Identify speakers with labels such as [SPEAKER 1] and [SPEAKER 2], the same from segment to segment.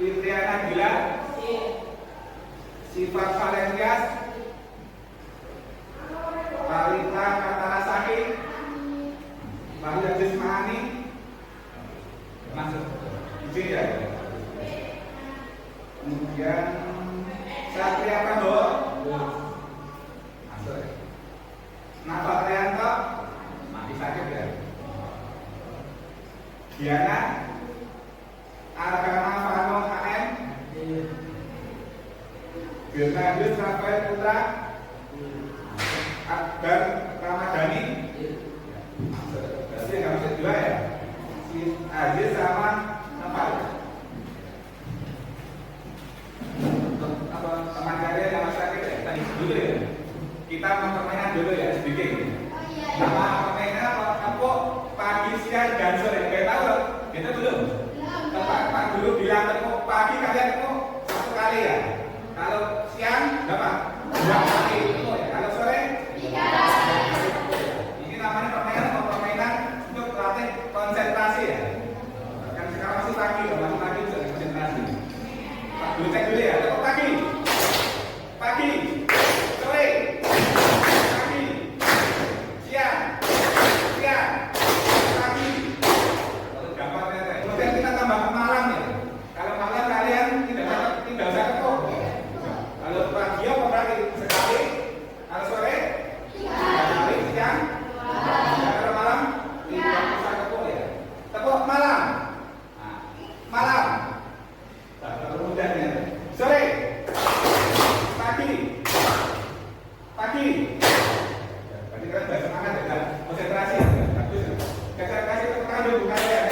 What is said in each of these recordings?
[SPEAKER 1] Fitriana Gila, Sifat Valentias, Talita Katarasaki, Maria Jismani, masuk izin ya. Kemudian Satria Prabowo, masuk. Napa Trianto, masih sakit ya. Diana Argana Fano AM, Bernardus Rafael Putra, Akbar Ramadhani, berarti yang masuk dua ya. Si Aziz sama Nopal. Apa teman kalian yang masih sakit ya? Tadi dulu ya. Kita mau permainan dulu ya sedikit. Nama permainan apa? Pagi, siang, dan sore. Kayak tahu loh? Kita belum. Pak Guru bilang tepuk pagi kalian tepuk satu kali ya. Kalau siang berapa? Dua kali tepuk ya. Kalau sore? Tiga. Ini namanya permainan untuk latih konsentrasi ya. Kan sekarang masih pagi loh, masih pagi bisa konsentrasi. Pak Guru cek dulu ya. Tepuk pagi, pagi, sore, pagi, siang, siang, pagi. Kemudian kita tambah malam ya. Kalau malam kalian tidak usah tepuk. Kalau pagi apa berarti sekali? Kalau sore? Tiga kali. Siang? Kalau malam? Tidak usah tepuk ya. Tepuk malam. Nah, malam. Kemudian ya. Sore. Pagi. Pagi. Berarti kalian sudah semangat ya. Konsentrasi ya. Bagus ya. Konsentrasi itu kalian bukan ya.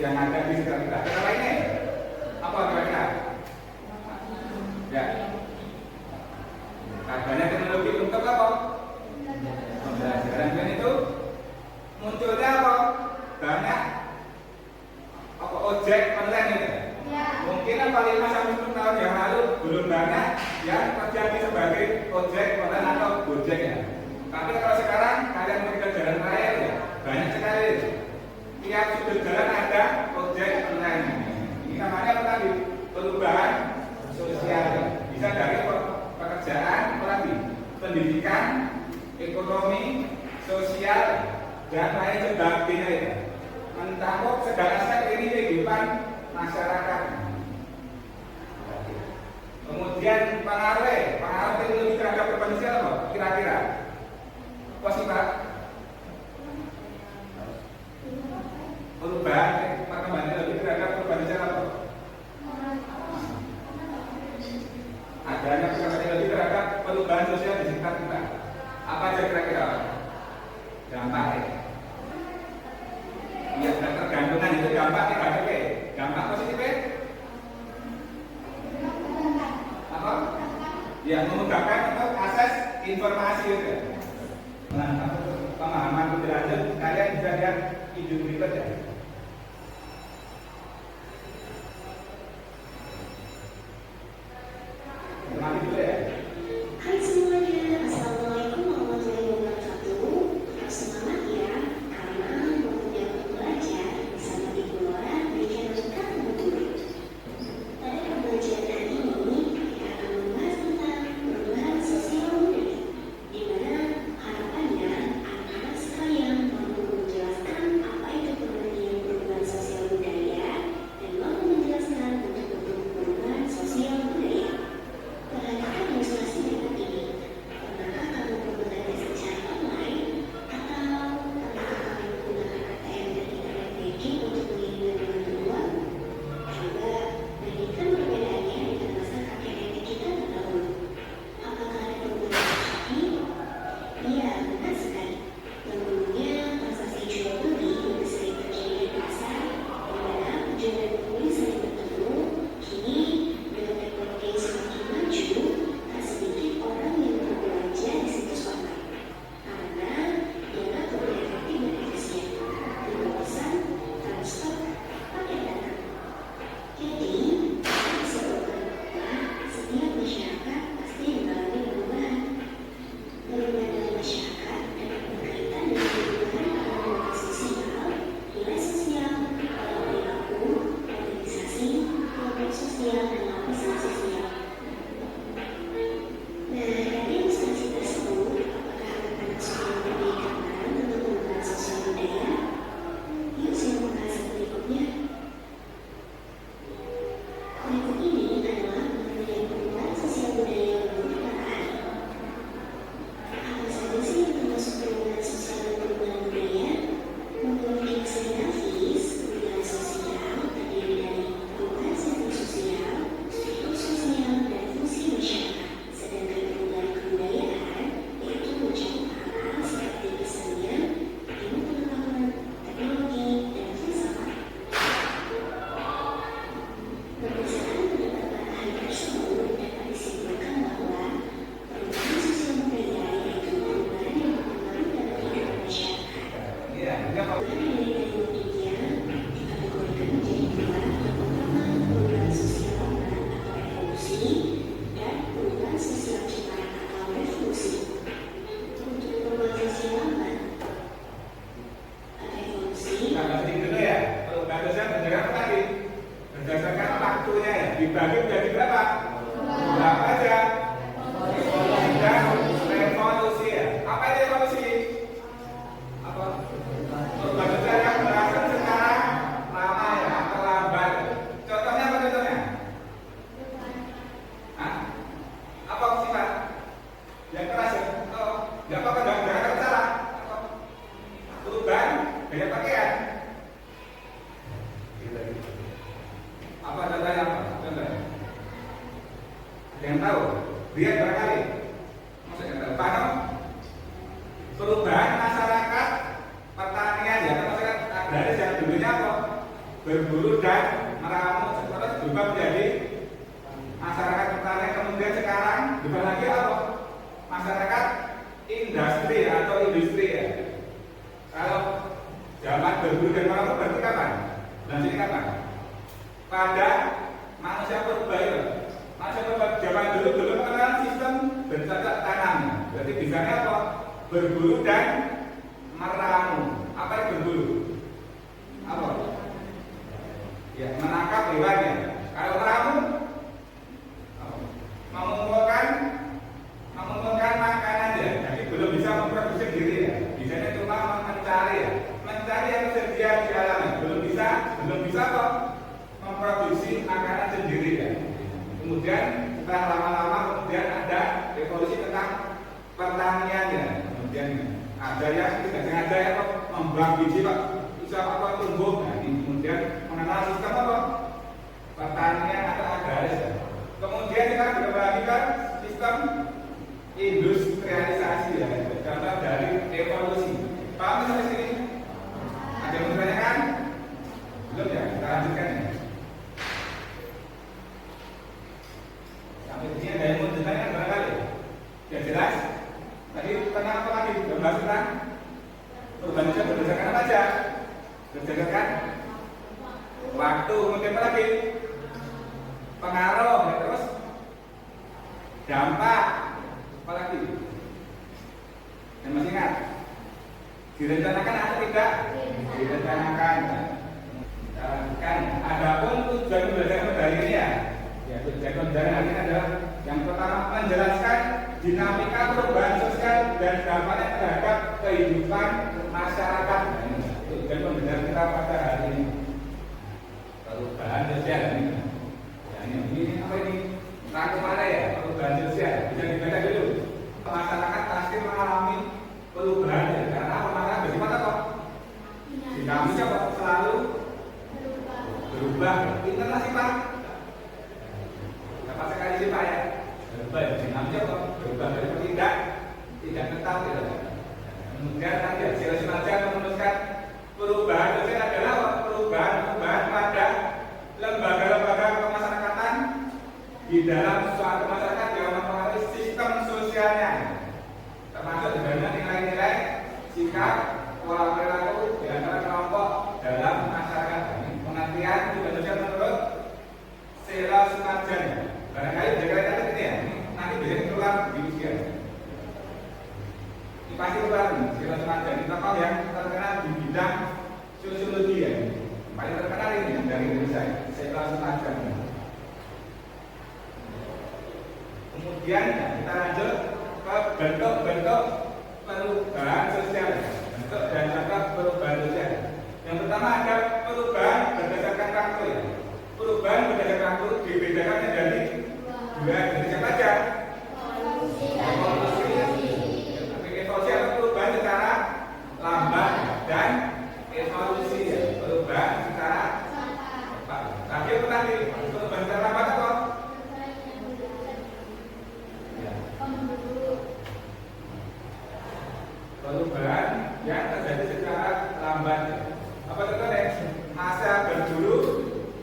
[SPEAKER 1] Yang ada di sekitar kita. Kita lainnya apa kira-kira? Ya. Banyak teknologi untuk apa? Pembelajaran dan itu munculnya apa? Banyak apa objek online itu. Mungkin apa 5-10 tahun yang lalu belum banyak yang terjadi sebagai ojek online atau gojek ya. Tapi kalau sekarang kalian mengenal jalan raya ya banyak sekali. Tiap sudut jalan ada ojek online. Ini namanya apa tadi? Perubahan sosial. Bisa dari pekerjaan, apalagi pendidikan, ekonomi, sosial, dan lain sebagainya. Mencakup segala aspek ini kehidupan masyarakat. Kemudian pengaruh teknologi terhadap perubahan sosial apa? Kira-kira? Apa sih Pak? Perubahan perkembangan teknologi terhadap perubahan sosial apa? Adanya perkembangan teknologi terhadap perubahan sosial di sekitar kita. Apa aja kira-kira? Dampaknya. Ya, ketergantungan itu dampak negatif. Dampak positif apa? Ya, memudahkan untuk akses informasi itu. Nah, pemahaman lebih lanjut, kalian bisa lihat video berikut ya. Mari dulu ya.
[SPEAKER 2] Hai semuanya, Assalamualaikum warahmatullahi wabarakatuh. Tetap semangat ya, karena waktunya untuk belajar bersama Ibu Nora di channel Kamu Guru. Pada pembelajaran hari ini, kita akan membahas tentang perubahan sosial budaya, di mana harapannya anak-anak sekalian mampu menjelaskan apa itu perubahan
[SPEAKER 1] Apa contohnya apa? Contohnya. Ada yang tahu? Lihat barangkali. Maksudnya tahu. Paham? Perubahan masyarakat pertanian ya, masyarakat agraris yang dulunya apa? Berburu dan meramu, terus berubah menjadi masyarakat pertanian. Kemudian sekarang berubah lagi apa? Masyarakat industri atau industri ya. Kalau zaman berburu dan meramu berarti kapan? Dan ini kapan? Pada manusia purba itu. Manusia purba zaman dulu belum mengenal sistem bercocok tanam. Berarti bisanya apa? Berburu dan meramu. Apa yang berburu? Apa? Ya, menangkap hewan ya. Kalau meramu, mengumpulkan makanan ya. Jadi belum bisa memproduksi diri ya. Bisanya cuma mencari ya. Mencari yang tersedia di alam ya. Belum bisa kok memproduksi makanan sendiri ya. Kemudian setelah lama-lama kemudian ada revolusi tentang pertanian ya. Kemudian ada yang tidak sengaja ya kok membuang biji kok bisa apa tumbuh. Nah, ini kemudian mengenal sistem apa? Pertanian atau agraris ya. Kemudian kita berbagi ke sistem industrialisasi ya. Contoh dari evolusi. Paham sampai sini? Ada yang ditanyakan? Belum ya? Kita lanjutkan ya. Sampai sini ada yang mau ditanyakan barangkali? Ya jelas? Tadi tentang apa lagi? Membahas tentang perubahan itu berdasarkan apa aja? Berdasarkan waktu, kemudian apa lagi? Pengaruh, ya, terus dampak, apa lagi? Yang masih ingat? Direncanakan atau tidak? Direncanakan. Kan, adapun tujuan pembelajaran hari ini ya, tujuan pembelajaran hari ini adalah yang pertama menjelaskan dinamika perubahan sosial dan dampaknya terhadap kehidupan masyarakat. Itu tujuan pembelajaran kita pada hari ini. Perubahan sosial ini. Ya, ini apa ini? Rangkuman ya, perubahan sosial. Bisa dibaca dulu. Masyarakat pasti mengalami perubahan ya, karena masyarakat bagaimana kok? Dinamika kok selalu berubah. Ingatlah sih Pak. Dapat sekali sih Pak ya. Berubah, dinamika kok berubah dari tidak tetap ya. Kemudian nanti ya, Silasi Marja menuliskan perubahan sosial adalah perubahan pada lembaga-lembaga kemasyarakatan di dalam suatu masyarakat yang mempengaruhi sistem sosialnya, termasuk dengan nilai-nilai, sikap, pola perilaku di antara kelompok dalam masyarakat. Pengertian perubahan sosial menurut Silasi Marja. Barangkali jaga-jaga ini ya, nanti bisa keluar di usia. Ini pasti keluar Silasi Marja. Ini tokoh yang terkenal di bidang sosiologi ya. Paling terkenal ini dari Indonesia, Silasi Marja. Kemudian kita lanjut ke bentuk-bentuk perubahan sosial. Bentuk dan contoh perubahan sosial. Yang pertama ada perubahan berdasarkan waktu ya. Perubahan berdasarkan waktu dibedakan menjadi dua jenis apa aja? Evolusi. Evolusi atau perubahan secara lambat dan evolusi ya. Perubahan secara cepat. Tapi apa tadi? Perubahan secara lambat apa? Perubahan yang terjadi secara lambat. Apa contohnya? Masa berburu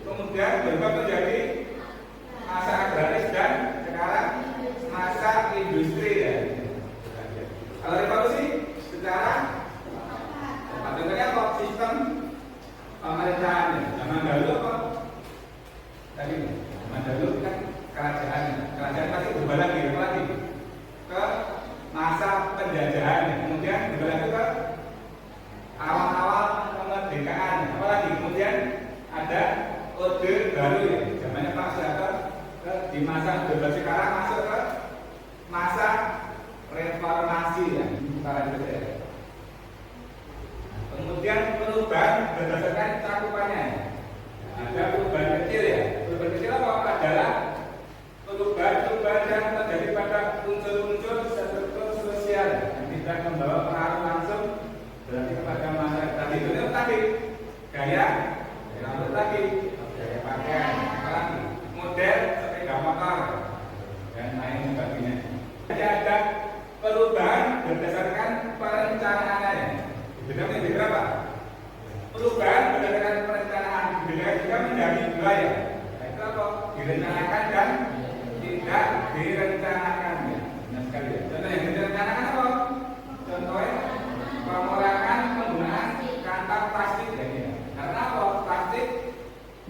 [SPEAKER 1] kemudian berubah menjadi masa agraris dan sekarang masa industri ya. Kalau revolusi secara contohnya apa? Sistem pemerintahan. Zaman dahulu apa? Tadi zaman dahulu kan kerajaan pasti berubah lagi, ke masa penjajahan, kemudian berubah lagi ke awal-awal kemerdekaan, apalagi kemudian ada orde baru ya, zamannya Pak Soeharto di masa orde baru sekarang masuk ke masa reformasi ya, sekarang itu ya. Kemudian perubahan berdasarkan cakupannya. Ada perubahan kecil ya. Perubahan kecil apa? Adalah perubahan yang terjadi pada unsur-unsur struktur sosial yang tidak membawa pengaruh langsung berarti kepada masyarakat. Tadi itu tadi gaya rambut tadi, gaya pakaian, berdasarkan perencanaannya. Dibedakan menjadi berapa? Perubahan berdasarkan perencanaan dibedakan juga menjadi dua ya. Itu apa? Direncanakan dan tidak direncanakan ya. Nah sekali ya. Contoh yang direncanakan apa? Contohnya pengurangan penggunaan kantong plastik ya. Karena apa? Plastik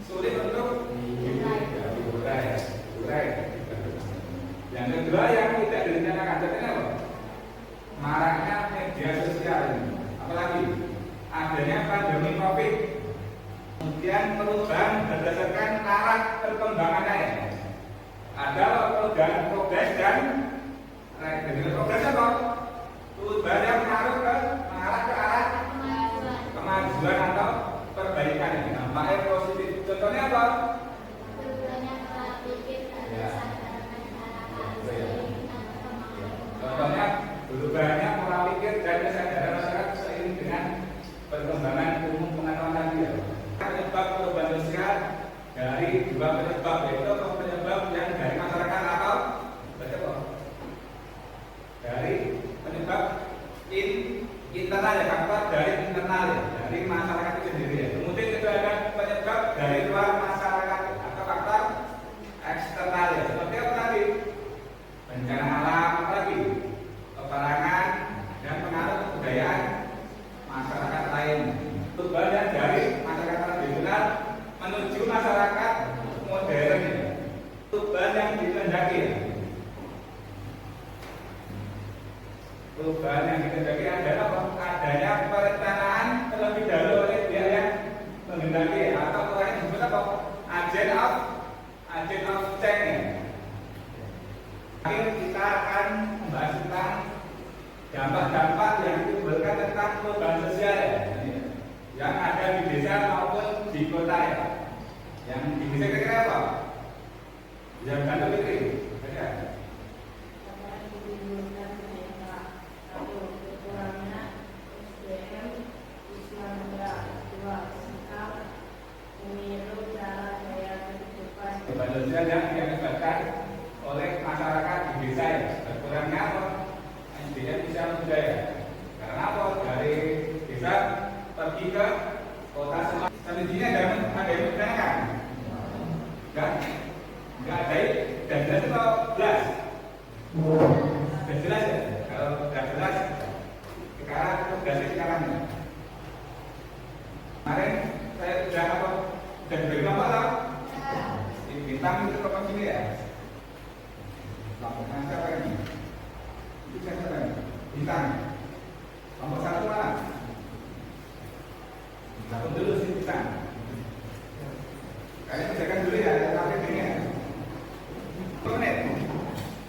[SPEAKER 1] sulit untuk diurai. Yang kedua yang tidak direncanakan contohnya apa? Maraknya media sosial ini. Apalagi adanya pandemi COVID. Kemudian perubahan berdasarkan arah perkembangannya ya. Ada perubahan progres dan progres apa? Perubahan yang mengarah ke arah kemajuan atau perbaikan ini. Nampaknya positif. Contohnya apa? Contohnya perubahannya pola pikir dan kesadaran masyarakat seiring dengan perkembangan ilmu pengetahuan dia. Penyebab perubahan sosial dari dua penyebab, yaitu penyebab yang dari masyarakat atau dari penyebab internal ya, faktor dari internal ya, dari masyarakat itu sendiri ya. Kemudian itu ada penyebab dari luar masyarakat atau faktor eksternal ya. Seperti apa tadi? Bencana alam, apalagi peperangan dan pengaruh kebudayaan masyarakat lain. Perubahan dari masyarakat tradisional menuju masyarakat modern ya. Perubahan yang dikehendaki ya. Perubahan yang dikehendaki adalah adanya perencanaan terlebih dahulu oleh pihak yang menghendaki atau orang yang disebut apa? Agent of change. Akhir kita akan membahas tentang dampak-dampak yang ditimbulkan tentang perubahan sosial ya. Yang ada di desa maupun di kota ya. Yang di desa kira-kira apa? Yang bantu pikir. Perubahan sosial yang diakibatkan oleh masyarakat di desa ya. Berkurangnya apa? SDM bisa muda ya. Karena apa? Dari desa pergi ke kota semua. Sampai sini ada yang bertanya kan? Enggak ada dan jelas atau jelas? Sudah jelas ya? Kalau sudah jelas sekarang tugasnya sekarang ya. Kemarin saya sudah apa? Sudah diberi nomor atau? Bintang itu ke sini ya? Lampunya siapa ini? Itu siapa ini? Bintang. Nomor satu mana? Satu dulu sih bintang. Kalian kerjakan dulu ya, sampai ini ya. 10 menit.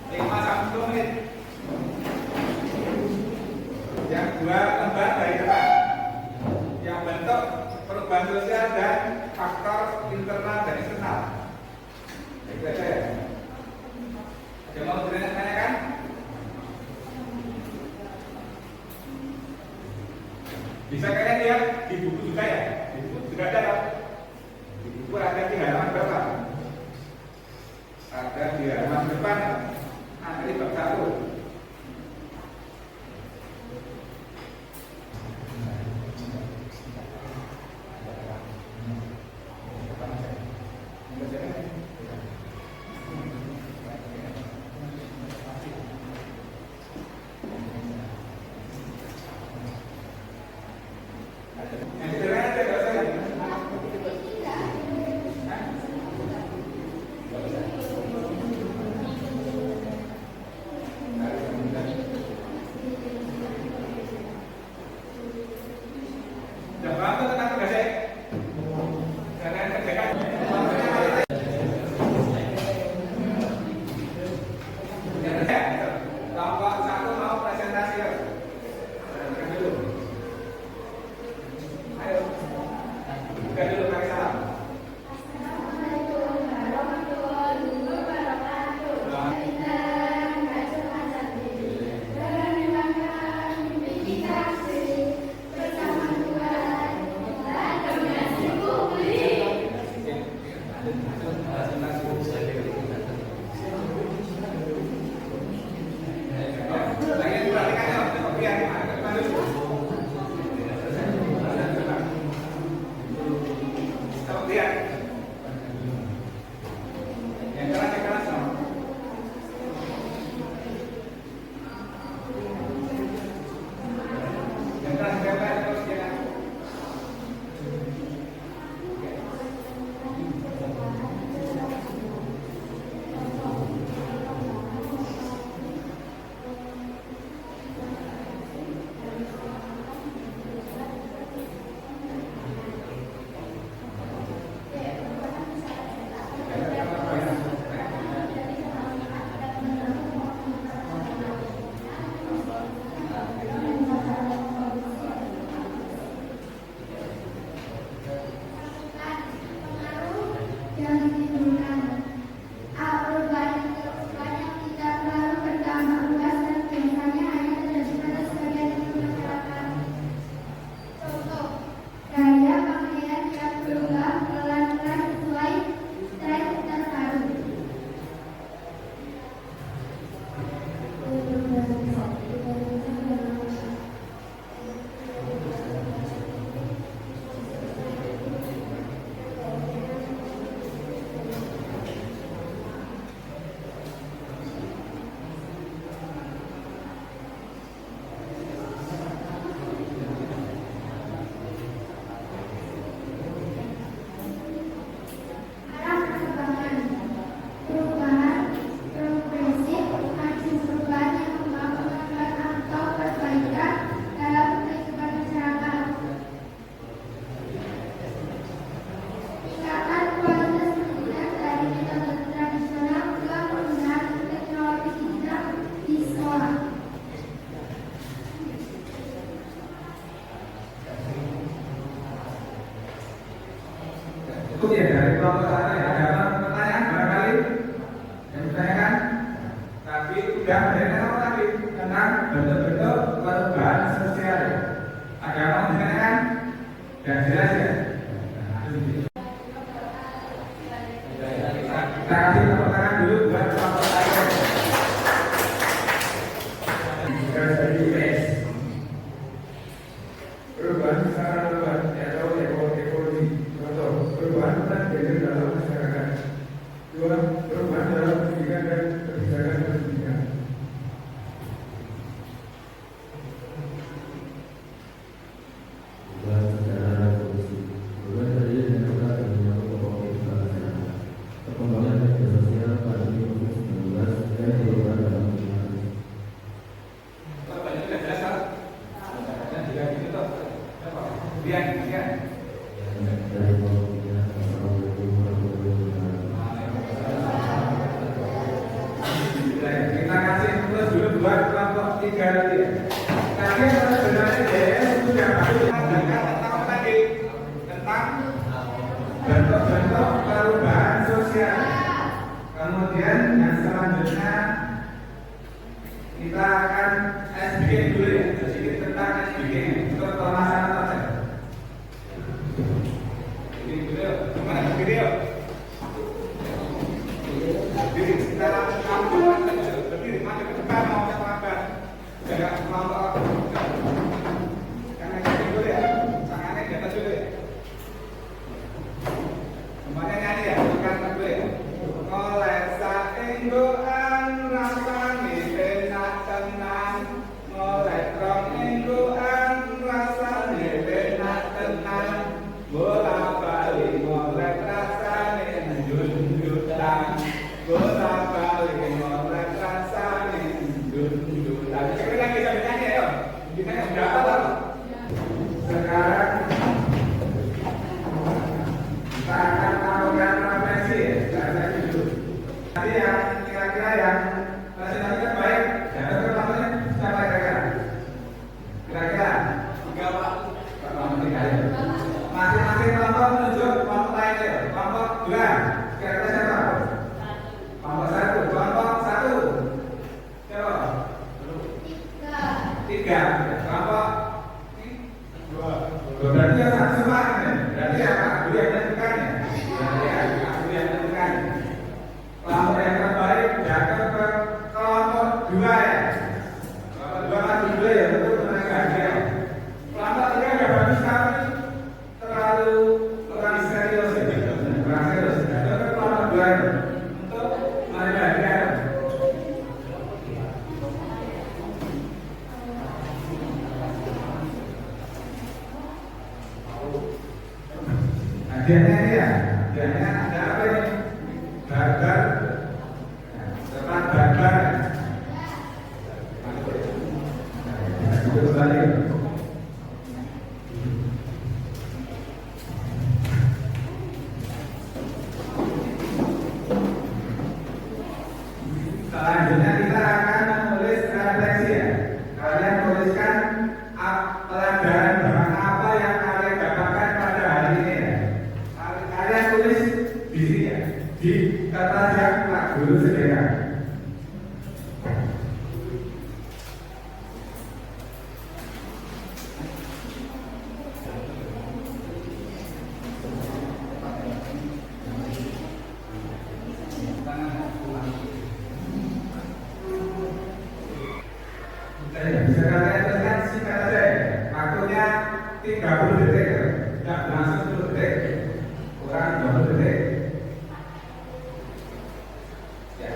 [SPEAKER 1] 5 sampai 10 menit. Yang dua lembar dari depan. Yang bentuk perubahan sosial dan faktor internal dan eksternal. Itu aja ya. Ada mau bertanya-tanyakan? Bisa kalian lihat di buku juga ya. Di buku juga ada. Di buku ada di halaman berapa? Ada di halaman depan. Ada di bab 1. Yang sederhana ya dari kelompok satu ya. Ada apa pertanyaan barangkali yang ditanyakan? Tapi udah mendengar apa tadi tentang bentuk-bentuk perubahan sosial. Ada yang mau ditanyakan? Dan jelas ya. Kita kasih tepuk tangan dulu buat kelompok saya. Perubahan secara luas atau ekologi. Contoh, perubahan tentang gender dalam masyarakat. Dua, perubahan dalam pendidikan dan kebijakan pendidikan.
[SPEAKER 3] Perubahan secara revolusi. Perubahan terjadi dengan cepat dan menyangkut pokok kehidupan masyarakat. Perkembangan media sosial pandemi COVID-19 dan perubahan dalam lingkungan.
[SPEAKER 1] Banyak tidak jelas kan? Dan juga gitu toh. Kemudian
[SPEAKER 3] Dari pokoknya Assalamualaikum warahmatullahi wabarakatuh.
[SPEAKER 1] kita kasih terus dulu buat kelompok 3 nanti ya. Tadi sebenarnya DS sudah masuk tentang tadi tentang bentuk-bentuk perubahan sosial. Kemudian yang selanjutnya kita akan SBG dulu ya. Sedikit tentang SBG untuk permasalahan saja. Ini dulu yuk. Gimana SBG yuk? Berdiri, kita langsung berdiri, maju ke depan mau terlambat. Jaga kelompok. Karena ini dulu ya, tangannya di atas dulu ya. Semuanya nyanyi ya, bukan dulu ya. Oleh saenggoan rasane penak tenan, oleh rong enggoan rasane penak tenan, bola balik oleh rasane njut-njutan, bola balik oleh rasane njut-njutan. Sekali lagi sambil nyanyi ayo. Kita yang berapa lama? Sekarang kita akan melakukan refleksi ya, refleksi dulu. Nanti yang kira-kira yang presentasi terbaik, ya kelompoknya siapa kira-kira? Kira-kira? 3 Pak. Kelompok 3 ya. Masing-masing kelompok menunjuk kelompok lain ya. Kelompok 2, kira-kira siapa? Kelompok 1, kelompok 1. Siapa? 3. Kelompok 2. Berarti yang satu semua ini. Berarti apa? Dulu yang menentukan ya. Berarti ya, aku yang menentukan. Kelompok yang terbaik jatuh ke kelompok 2 ya. Kelompok 2 masih 2 ya untuk tenaga hadiah. Kelompok 3 udah bagus tapi terlalu kurang serius ya. Kurang serius. Jatuh ke kelompok 2 ya. Untuk tenaga hadiah. Hadiahnya ini ya, hadiahnya ada apa ini? Burger, tempat burger. Itu kembali. Selanjutnya kita akan menulis refleksi ya. Kalian tuliskan pelajaran bahan apa yang kalian dapatkan pada hari ini ya. Kalian tulis di sini ya, di kertas yang Pak Guru sediakan. Bisa kalian tuliskan singkat saja ya. Waktunya 30 detik ya. Tidak langsung 10 detik. Kurang 20 detik. Ya.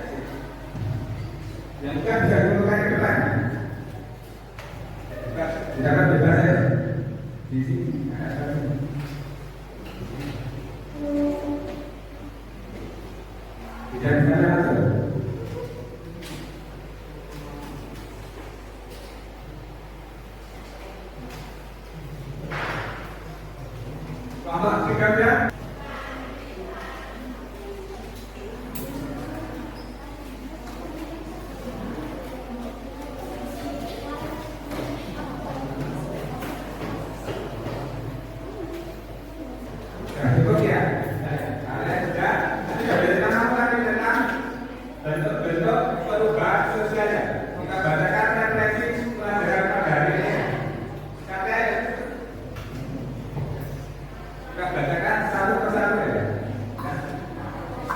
[SPEAKER 1] Yang juga bisa dikumpulkan ke depan. Silakan bebas ya. Di sini. Tidak bisa langsung. Kelompok 3 ya. Cukup ya.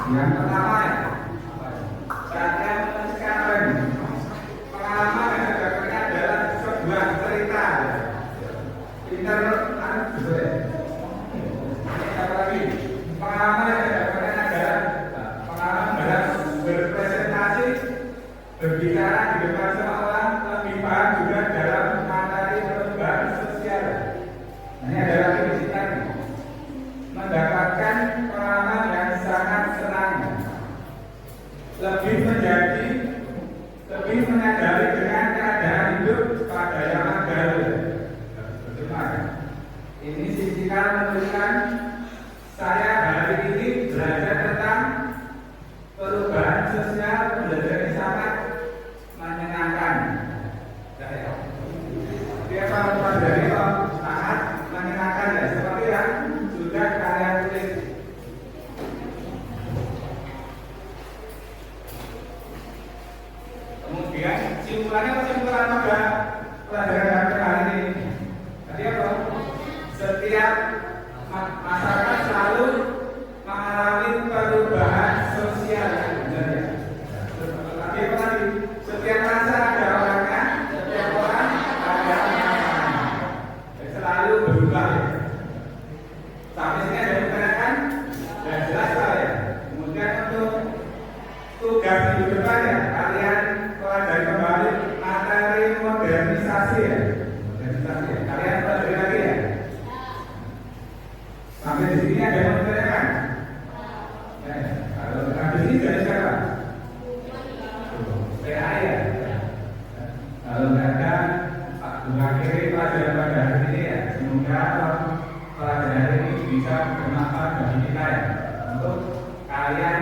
[SPEAKER 1] Yang pertama ya, saya menuliskan pengalaman yang saya adalah sebuah cerita. Pintar juga ya. Apa lagi? Pengalaman yang saya dapatkan adalah pengalaman dalam berpresentasi, berbicara di depan semua orang, lebih paham juga dalam materi perubahan sosial. Ini adalah kebijakan mendapatkan pengalaman yang sangat senang, lebih menyadari dengan keadaan hidup pada zaman baru. Ini sisikan menuliskan saya hari ini belajar tentang perubahan sosial, belajar yang sangat menyenangkan. Dia kalau pelajari sangat menyenangkan ya, seperti yang sudah kalian tulis. Kemudian simpulannya kesimpulan pada pelajaran hari ini. Tadi apa? Setiap masyarakat selalu mengalami perubahan sosial. Tapi apa tadi? Setiap rasa ada orangnya, setiap orang ada masanya. Selalu berubah. Sampai sini ada pertanyaan? Dan jelas lah ya. Kemudian untuk tugas minggu depan ya, kalian pelajari kembali materi modernisasi ya. Modernisasi ya. Kalian pelajari lagi ya. Sampai di sini ada yang mau ditanyakan? Kalau habis ini dari siapa? PA ya. Kalau nggak ada, Pak mengakhiri pelajaran pada hari ini ya. Semoga pelajaran ini bisa bermanfaat bagi kita ya. Untuk kalian